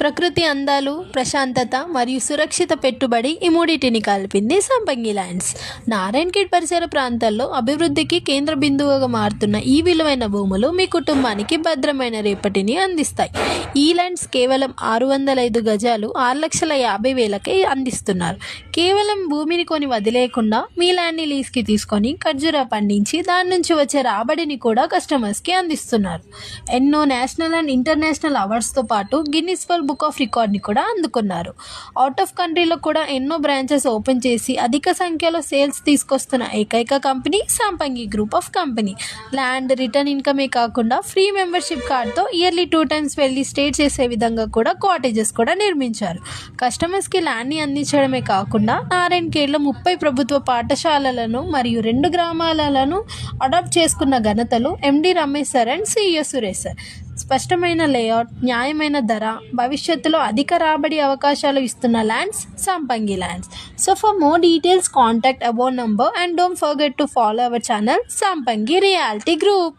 ప్రకృతి అందాలు, ప్రశాంతత మరియు సురక్షిత పెట్టుబడి ఈ మూడింటిని కలిపింది సంపంగి ల్యాండ్స్. నారాయణఖేడ్ పరిసర ప్రాంతాల్లో అభివృద్ధికి కేంద్ర బిందువుగా మారుతున్న ఈ విలువైన భూములు మీ కుటుంబానికి భద్రమైన రేపటిని అందిస్తాయి. ఈ ల్యాండ్స్ కేవలం 605 గజాలు 6,50,000కే అందిస్తున్నారు. కేవలం భూమిని కొని వదిలేయకుండా మీ ల్యాండ్ని లీజ్కి తీసుకొని ఖర్జూరా పండించి దాని నుంచి వచ్చే రాబడిని కూడా కస్టమర్స్కి అందిస్తున్నారు. ఎన్నో నేషనల్ అండ్ ఇంటర్నేషనల్ అవార్డ్స్తో పాటు గిన్నిస్ వరల్డ్ బుక్ ఆఫ్ రికార్డ్ని కూడా అందుకున్నారు. అవుట్ ఆఫ్ కంట్రీలో కూడా ఎన్నో బ్రాంచెస్ ఓపెన్ చేసి అధిక సంఖ్యలో సేల్స్ తీసుకొస్తున్న ఏకైక company Sampangi group of company. Land return ఇన్కమే కాకుండా ఫ్రీ మెంబర్షిప్ కార్డ్తో ఇయర్లీ 2 times వెళ్ళి స్టే చేసే విధంగా కూడా కాటేజెస్ కూడా నిర్మించారు. కస్టమర్స్కి ల్యాండ్ని అందించడమే కాకుండా నారాయణఖేడ్లో 30 ప్రభుత్వ పాఠశాలలను మరియు 2 గ్రామాలను అడాప్ట్ చేసుకున్న ఘనతలు MD Ramesh sir and CEO Suresh sir. స్పష్టమైన లేఅవుట్, న్యాయమైన ధర, భవిష్యత్తులో అధిక రాబడి అవకాశాలు ఇస్తున్న lands Sampangi lands. So for more details contact about number and don't forget to follow our channel Sampangi reality group.